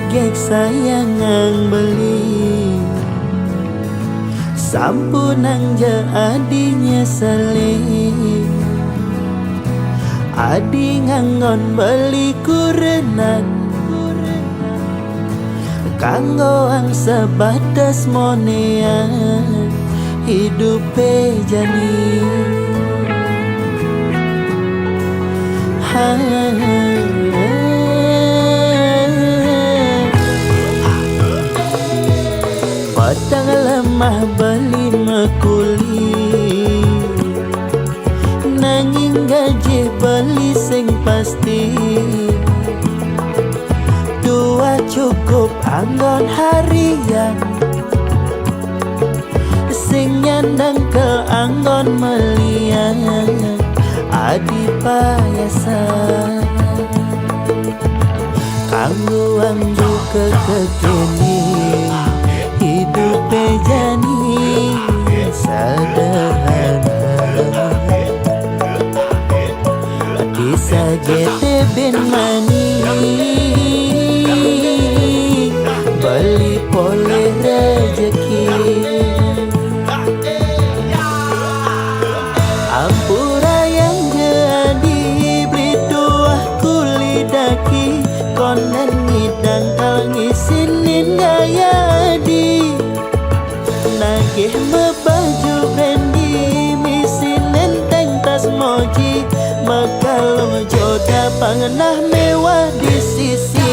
gek sayangang beli sampunang adinya saling adi ngangon beli kurenan kanggo ang sebatas monean hidup jani Padang lemah beli mekuli nanging gaji beli sing pasti dua cukup anggon harian sing nyandang ke anggon melian adi payasan kanggo anggo kekekini hidup jani sederhana bisa gete ben mani beli pole rezeki ampura yang jadi beli dua kulidaki konen ngidang kal ngisinin gaya di nagih mebaju bendi misin enteng tas moji makalong joda pangenah mewah di sisi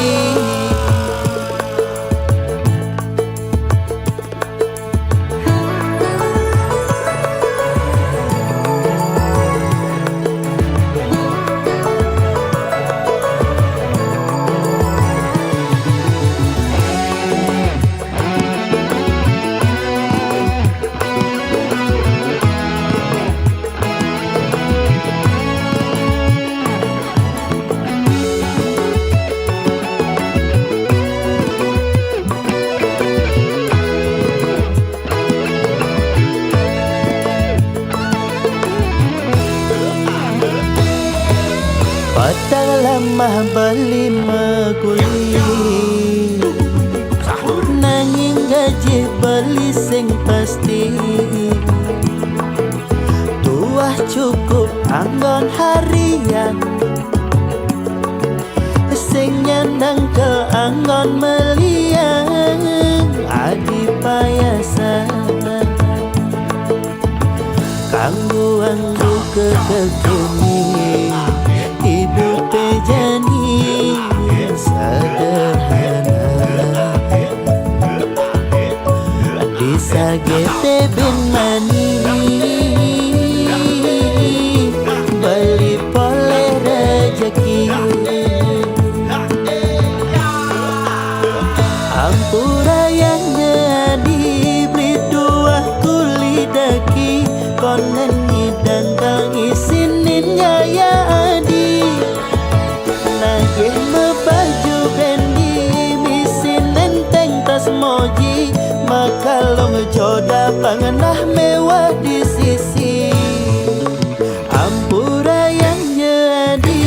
Padang lemah beli mekuli nanging gaji beli sing pasti tuah cukup anggon harian sing nyandang ke anggon melian adi payasan kanggo anggo kekekini hidup jani sederhana bisa gete ben mani beli pole rezeki ampura yang jadi beli dua kulidaki konen ngidang kang isinin gaya adi nagih mebaju bendi misin enteng tas moji makalong joda pangenah mewah di sisi ampura yang jadi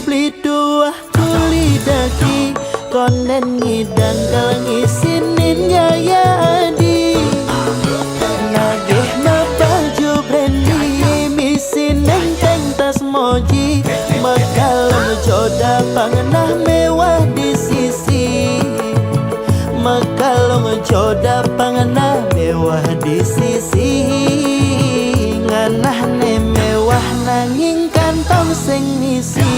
beli dua kulidaki konen ngidang kang isinin gaya adi nagih mebaju bendi misin enteng tas moji makalong joda pangenah mewah di sisi makalong joda pangenah mewah di sisi nganah ne mewah nanging kantong sing ngisi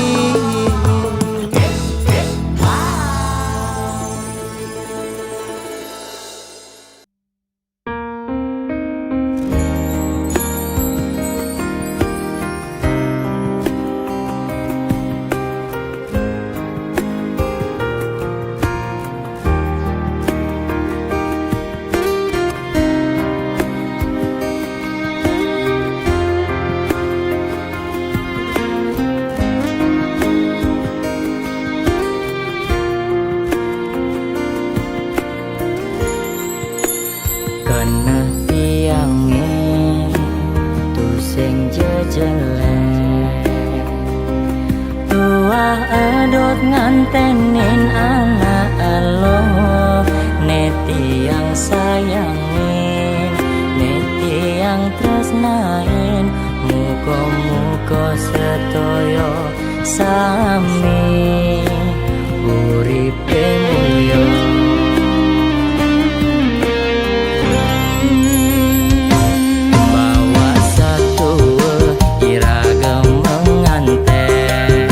Tuah edot ngantenin anak alon muga-muga sedaya sami uripe mulya. Bawa satu iragam menganten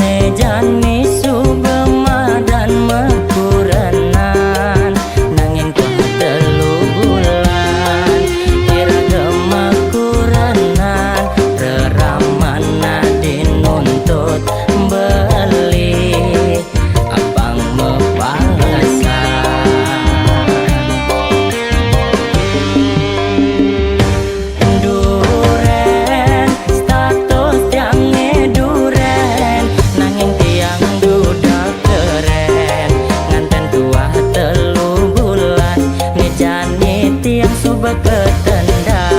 nejani subema dan mekuranan nanging telu bulan iragam mekuranan reramana dinuntut beli abang mepalasan duren status tiang duren nanging tiang duda keren nganten tua telu bulan ngejani tiang suba ketendang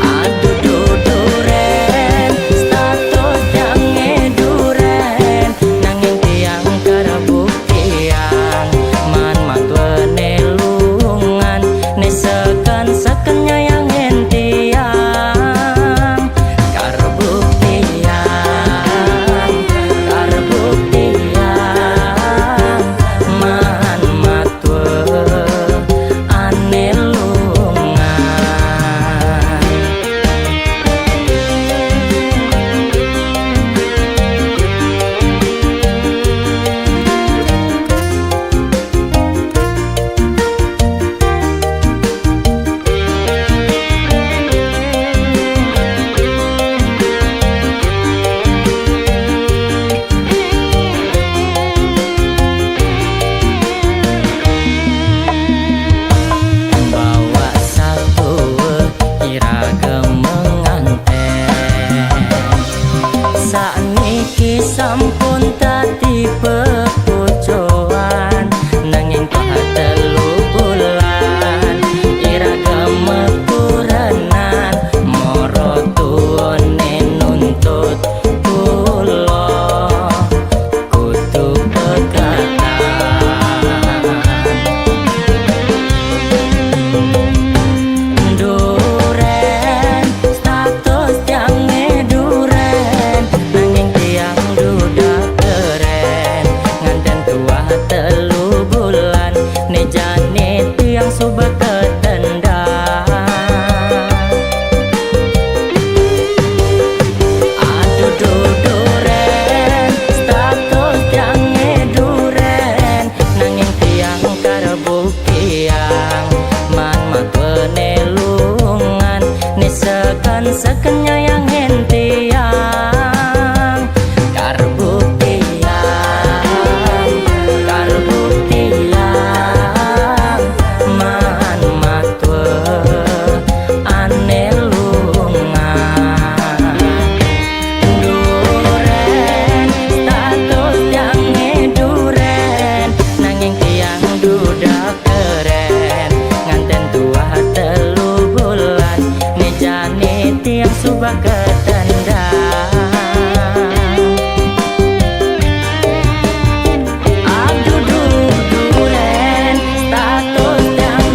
aduh duren status tiang duren nanging tiang karabuktian man matwene lungan nesekan sekennya yang entiang karbuktian man matwe ane lungan. Bawa satu iragam menganten sakniki sampun tadi pepucuan nanging telu bulan iragam mekuranan moro tuone nuntut kula kudu pegatan duren status tiang duren nanging tiang duda keren nganten tua telu bulan nejane tiang suba ketendang aduh duren status tiang duren nanging tiang karabuktian man matwene lungan nesekan sekenya yang entiang karbuktian man matwe ane lungan duren status tiang duren nanging tiang duda keren nganten tua telu bulan nejane tiang suba ketendang aduh duren status tiang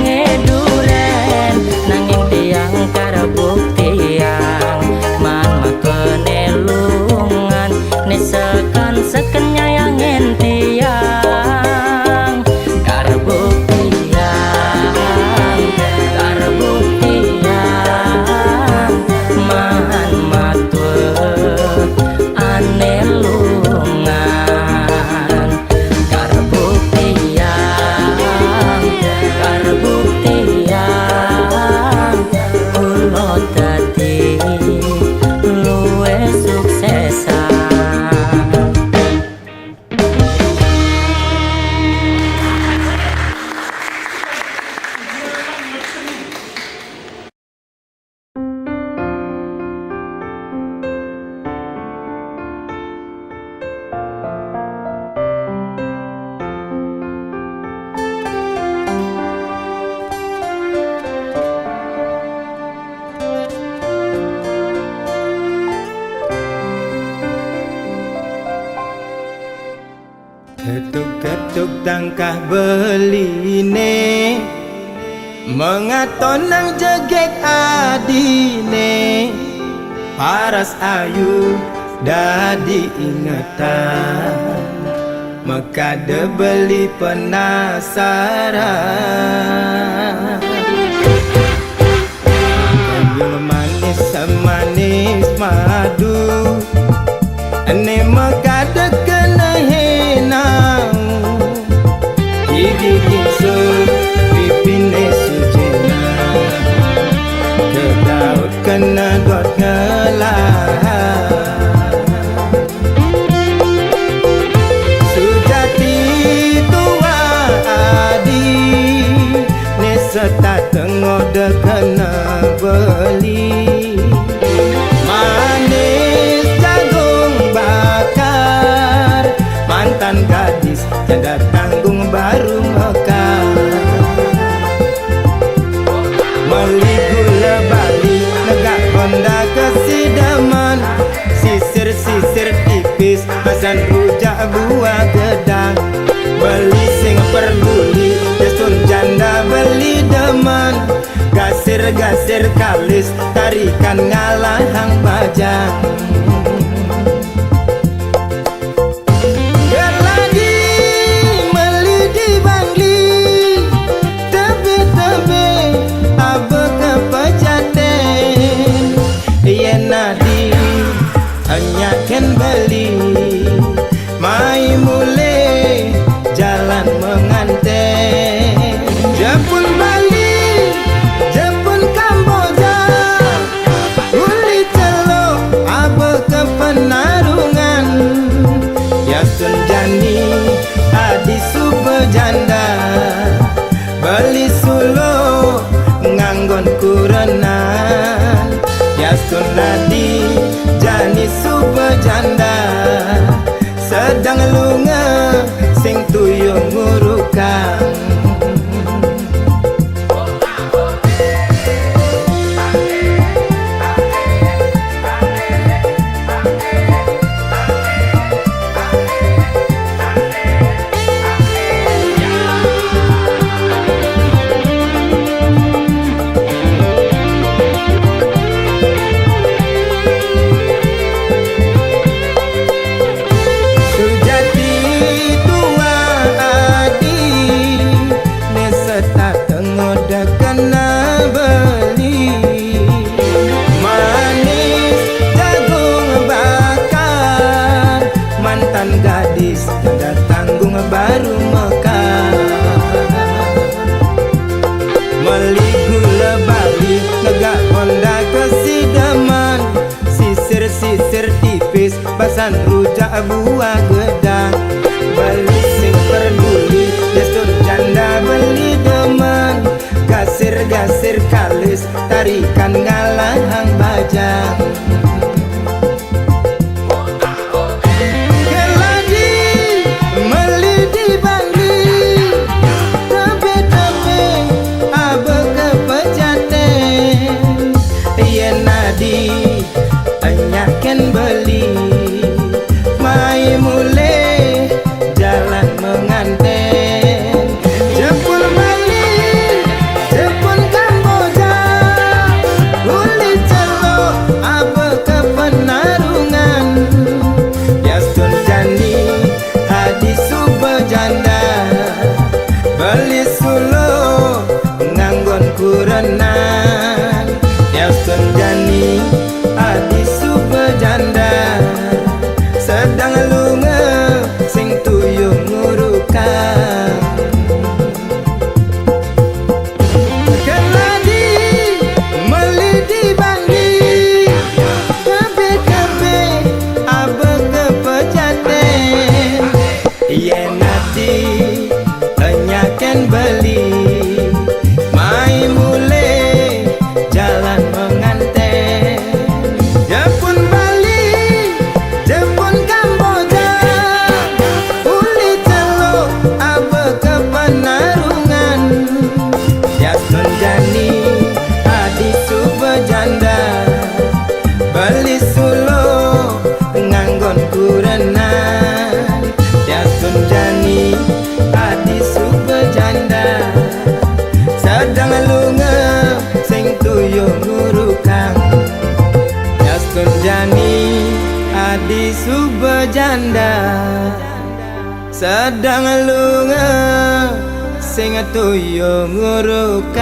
duren nanging tiang karabuktian man matwene lungan nesekan sekenya yang entiang karbuktian man matwe ane lungan karbuktian kulo dadi luwe suksesan. Getuk-getuk tangkah beline Mengaton nang jeget adine paras ayu dadi ingetan mekade beli penasaran Ambil manis semanis madu ane mekade kena henau gigi su pipine sujena ke daud kena got ngelah sujati tua adi ne serta tengode kena beli manis jagung bakar mantan gadis jaga tanggung baru mekar Meli gula bali negak Honda kesidaman sisir-sisir tipis pesan rujak buah gedang beli sing peduli desun janda beli deman gasir-gasir kalis tarikan ngalahang bajang beli mai mule jalan menganten Jepun Bali Jepun Kamboja uli celok abe ke penarungan Yasun Jani adi subejanda beli sulo nganggon kurenan Yasun Nadi Jani subejanda sedang lunga sing tuyung ngurukan gadis jaga tanggung baru mekar Meli gula bali negak Honda kesidaman sisir-sisir tipis basan rujak buah gedang beli sing peduli desun janda beli deman gasir-gasir kalis tarikan ngalahang bajang Anyaken beli mai mule jalan menganten Jepun Bali Jepun Kamboja uli celok abe ke penarungan Yasun Jani hadi subejanda beli sulo nganggon kurenan Yasun Jani adi subejanda sedang lunga sing tuyung ngurukan keladi meli di bangli kabe-kabe abe kepejaten yen ati anyaken beli mai mule jalan menganten Jepun Bali Jepun Kamboja janda sedang lunga sing tuyung ngurukan.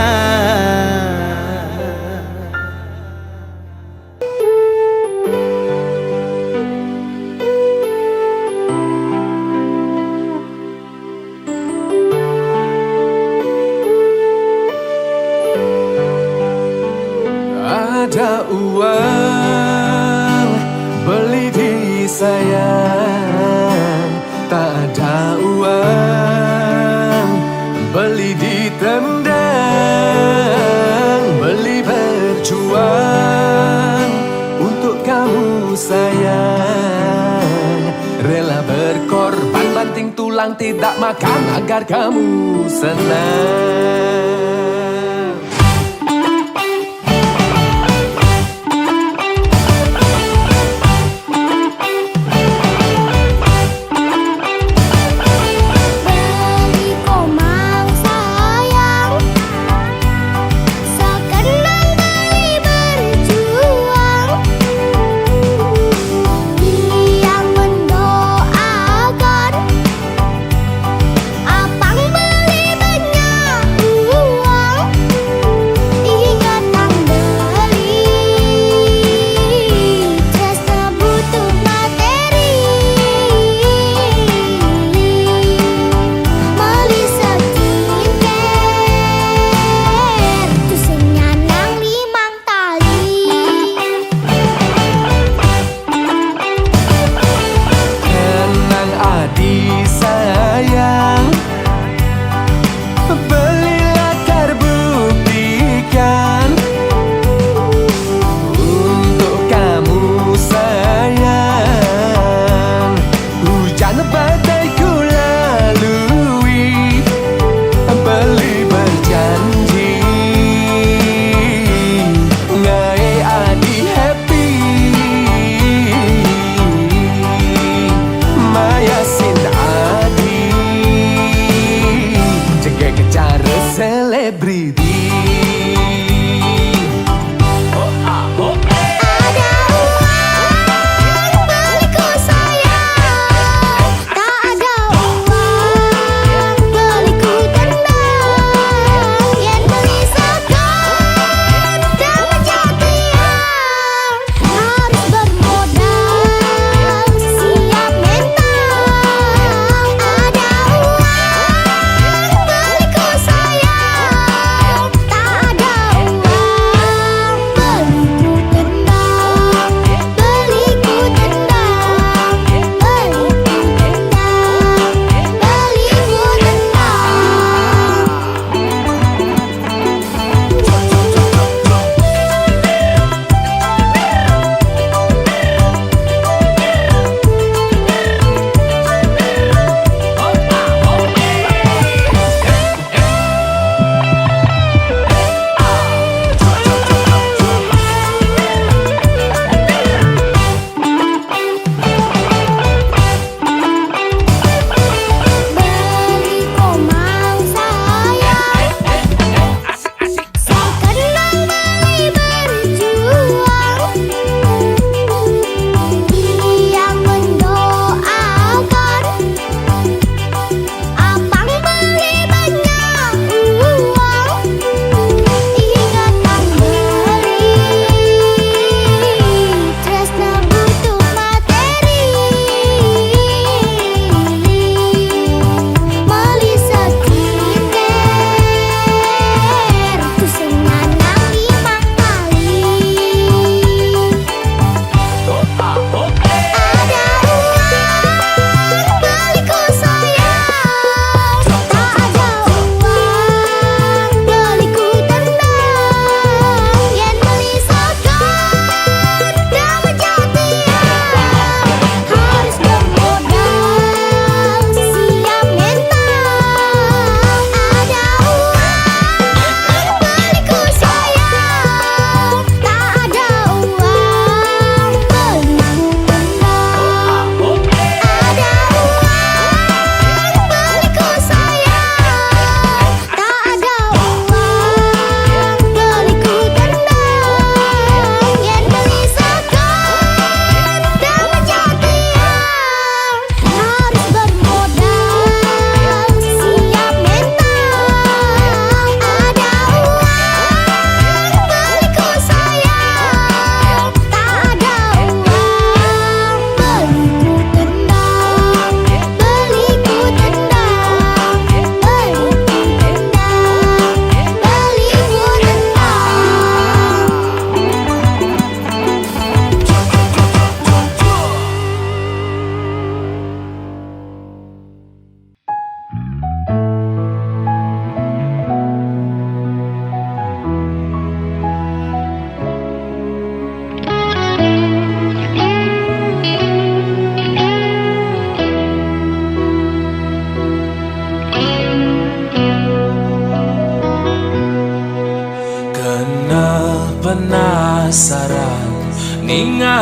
Ada uang beli diri sayang, tak ada uang beli ditendang, beli berjuang untuk kamu sayang, rela berkorban banting tulang tidak makan agar kamu senang.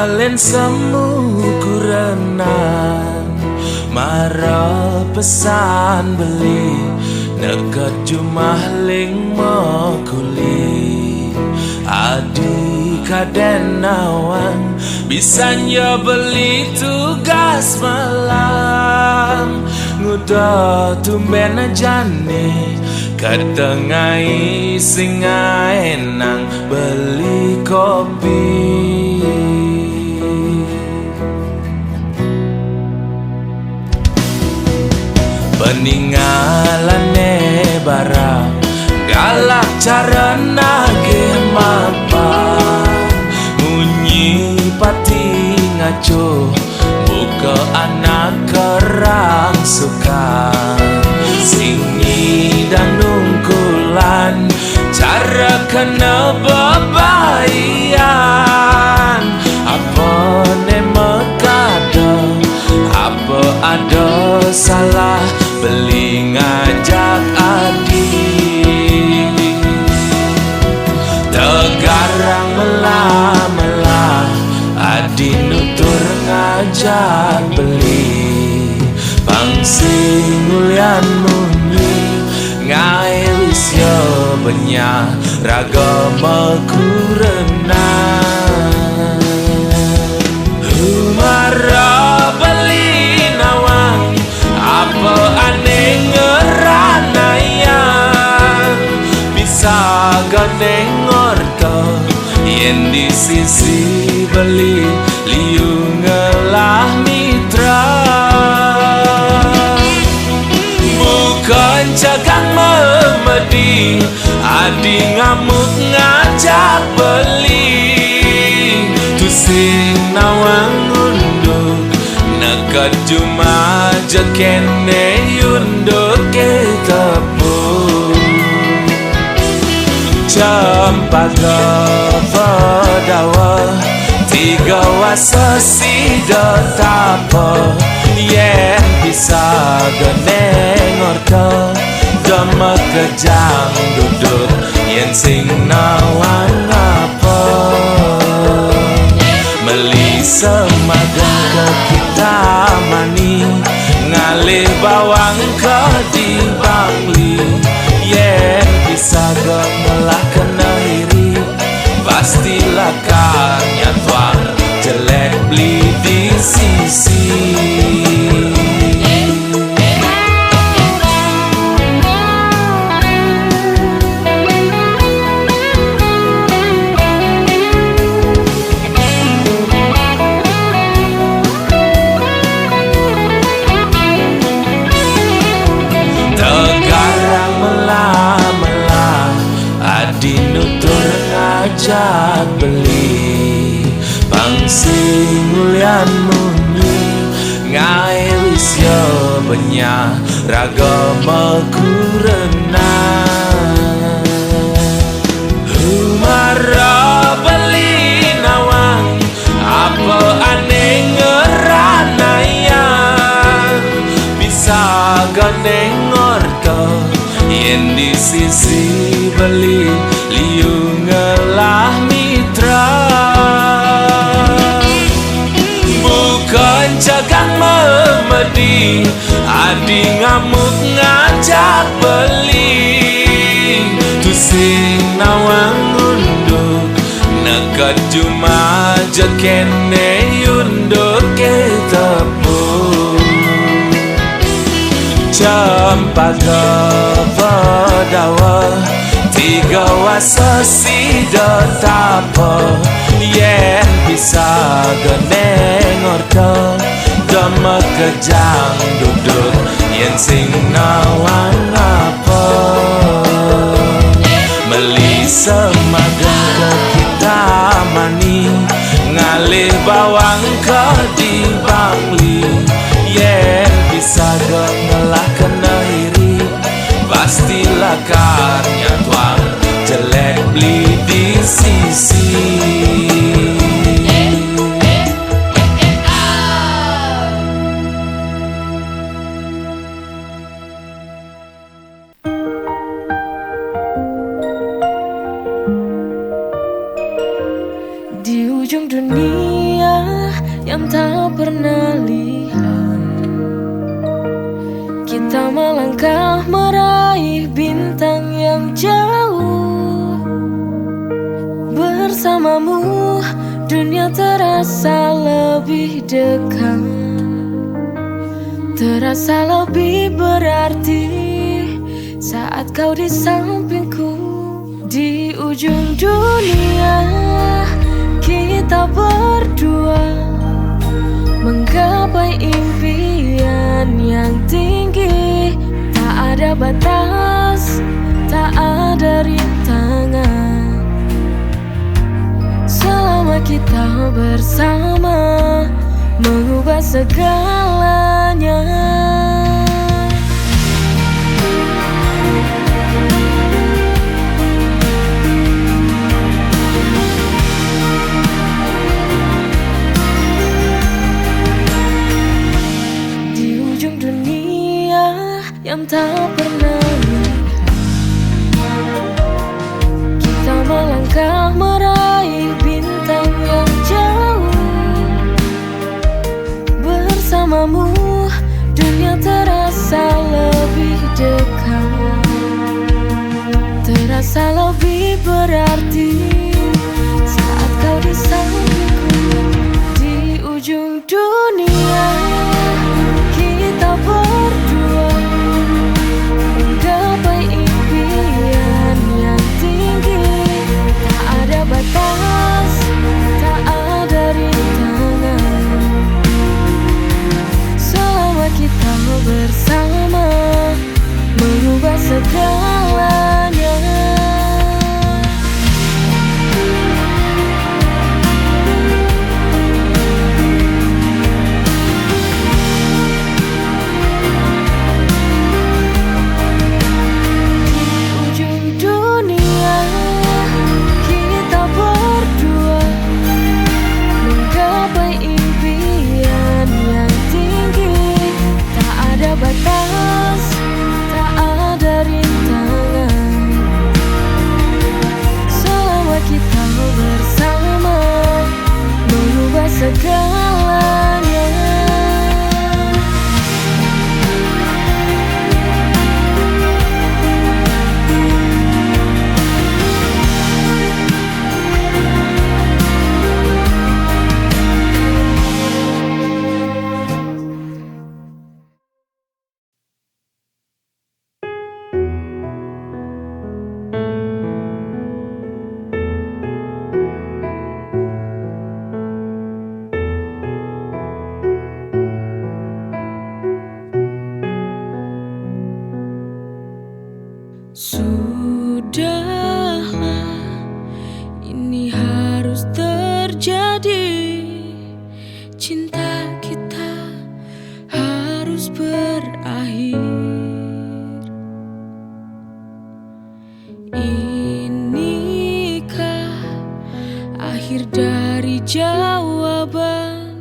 Malen semu ku renang Mara pesan beli Nekat jumah ling mokuli Adi kaden nawang Bisanya beli tugas malam Nguda tumben jane Katengai singa enang beli kopi Peninggalane barang galak cara nage mapa Munyi pati ngaco buka anak kerang suka Singi dan nungkulan cara kena bebayan Apa ne mekada apa ada salah beli ngajak adik Tegarang melah-melah adik nutur ngajak beli Pangsing ulian munyi ngai wisya benya ragama kurenang Humara beli nawang apa aneh ngeranayang bisa gandeng orto yen di sisi beli liu ngelah mitra bukan cagang memedi adi ngamuk ngajak beli tusing nawang unduk nekat cuma jekene yunduk ke tepung Cempaka pedawa tiga wasa sida tapa yen bisa geneng orto demek kejang duduk yen sing nawang apa Meli semagang ke kita mani ngalih bawang ke di bangli yen bisa gemelah kena iri pastilah karnya tuang jelek beli di sisi ngajak beli pangsing ulian munyi ngai wisya benya ragama kurenang Humara beli nawang apa aneh ngeranayang bisa gandeng orto yen di sisi beli liu ngelah mitra bukan cagang memedi adi ngamuk ngajak beli tusing nawang unduk nekat cuma jekene yunduk ke tepung Cempaka pedawa tiga wasa sida tapa yen bisa geneng orto demek kejang duduk yen sing nawang apa Meli semagang ke kita mani ngalih bawang ke di bangli yen bisa gemelah kena iri pastilah karnya tuang jelek beli di sisi Di ujung dunia melangkah meraih bintang yang jauh. Bersamamu dunia terasa lebih dekat, terasa lebih berarti saat kau di sampingku. Di ujung dunia kita berdua menggapai impian yang tinggi. Tak ada batas, tak ada rintangan. Selama kita bersama mengubah segalanya. Yang tak pernah kita melangkah meraih bintang yang jauh. Bersamamu dunia terasa lebih dekat, terasa lebih berarti saat kau di sampingku. Di ujung dunia kita berdua menggapai impian yang tinggi. Tak ada batas, tak ada rintangan. Selama kita bersama mengubah segalanya. Batas, tak ada rintangan. Selama kita bersama mengubah segalanya. Sudahlah, ini harus terjadi. Cinta kita harus berakhir. Inikah akhir dari jawaban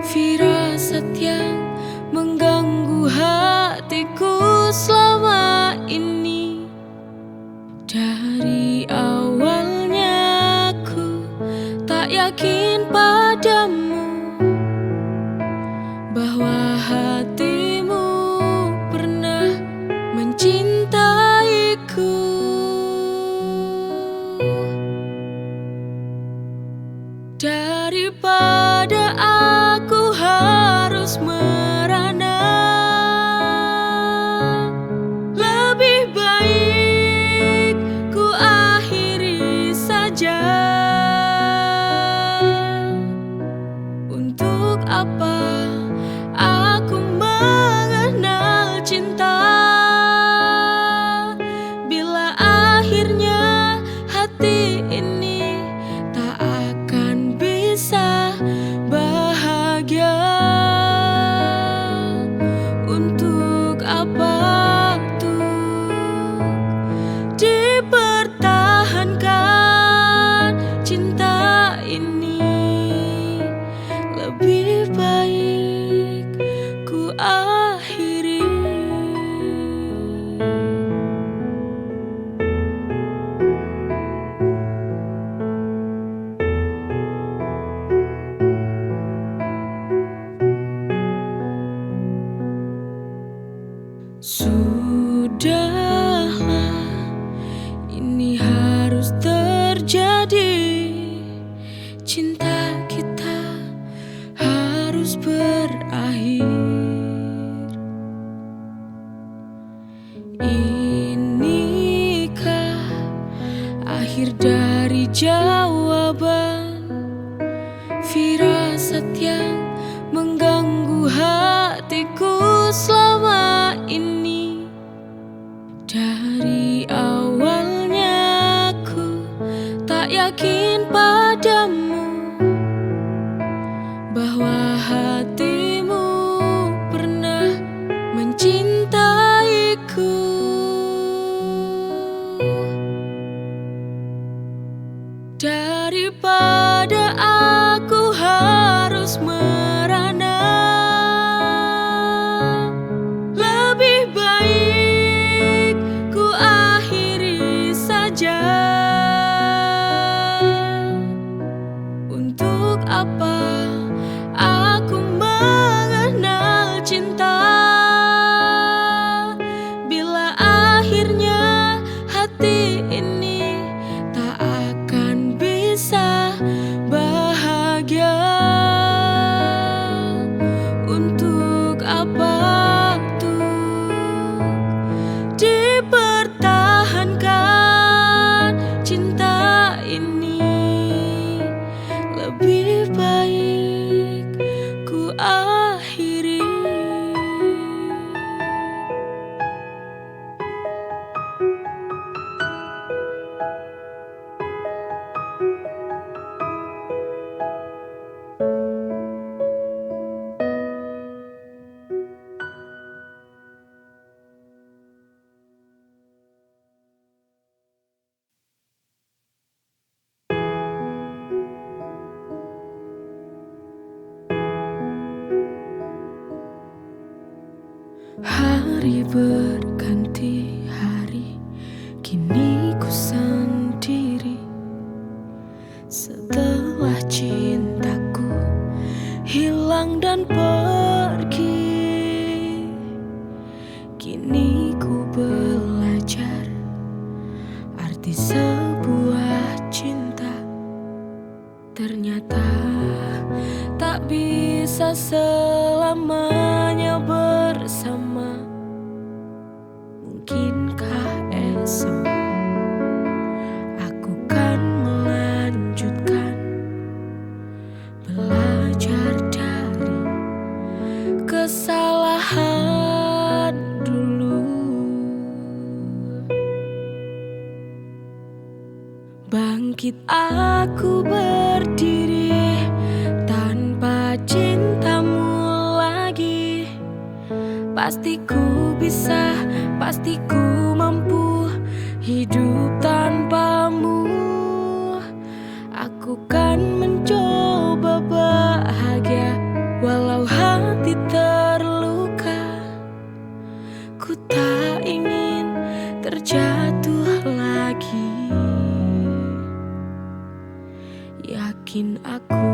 firasat yang mengganggu hatiku selama ini? Dari awalnya aku tak yakin padamu bahwa hatimu pernah mencintaiku. Sudahlah, ini harus terjadi. Cinta kita harus berakhir. Inikah akhir dari jawaban firasat yang mengganggu hatiku selama ini? Dari awalnya aku tak yakin padamu, bahwa hatimu pernah mencintaiku. Daripada aku harus merana, lebih baik ku akhiri saja. Untuk apa aku mengenal cinta, bila akhirnya hati ini tak akan bisa bahagia? Untuk apa tuh dipertahankan cinta ini? Lebih baik ku akhiri. Hari berganti hari, kini ku sendiri. Setelah cintaku hilang dan pergi, kini ku belajar arti sebuah cinta. Ternyata tak bisa selamanya bersama. Mungkinkah esok aku kan melanjutkan belajar dari kesalahan dulu. Bangkit aku berdiri tanpa cintamu lagi. Pasti ku bisa, pasti ku mampu hidup tanpamu. Aku kan mencoba bahagia walau hati terluka. Ku tak ingin terjatuh lagi. Yakin aku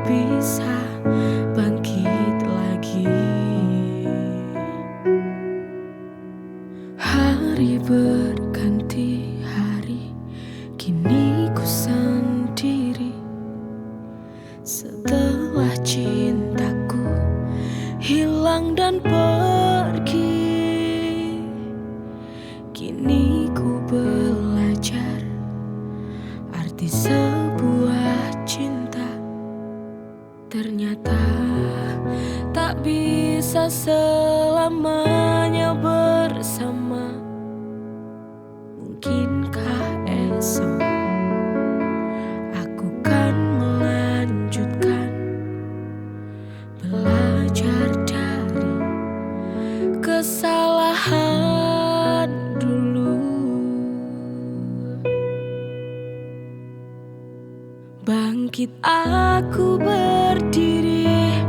bisa bangkit lagi. Hari berganti hari, kini ku sendiri. Setelah cintaku hilang dan pergi, kini ku belajar arti sebuah cinta. Ternyata tak bisa selamanya bersama. Mungkinkah esok aku kan melanjutkan belajar dari kesalahan dulu. Bangkit aku berdiri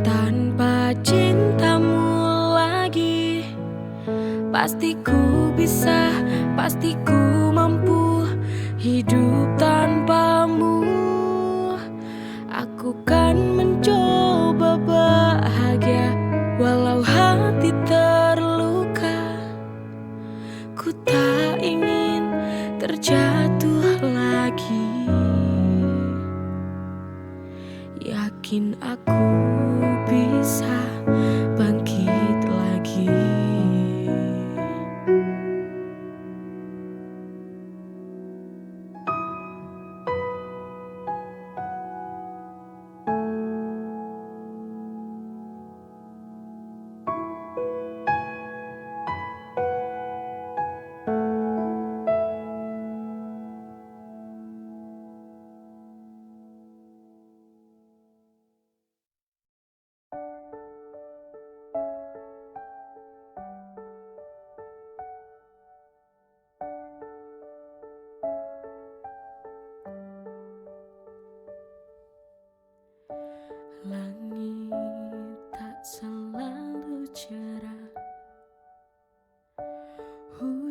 tanpa cintamu lagi. Pasti ku bisa, pasti ku mampu hidup tanpamu. Aku kan mencoba bahagia walau hati terluka.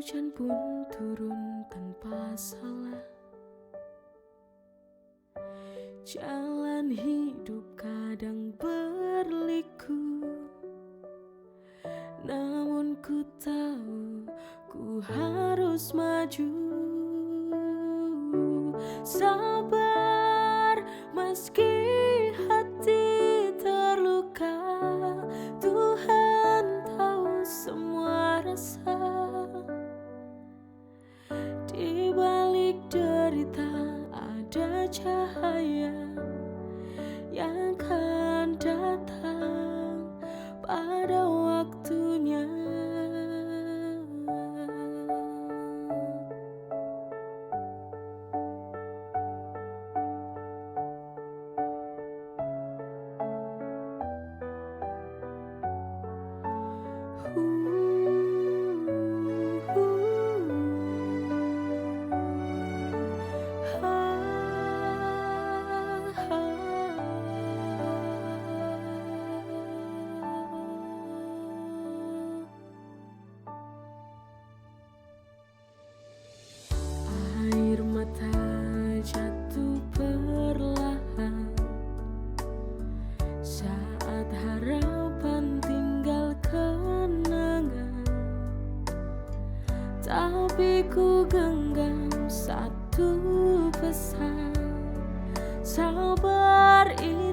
hujan pun turun tanpa salah. Jalan hidup kadang berliku, namun ku tahu ku harus maju. Sabar meski hati terluka, Tuhan tahu semua rasa. Di balik derita ada cahaya yang akan datang pada waktunya. Air mata jatuh perlahan saat harapan tinggal kenangan, tapi ku genggam satu pesan: sabar ini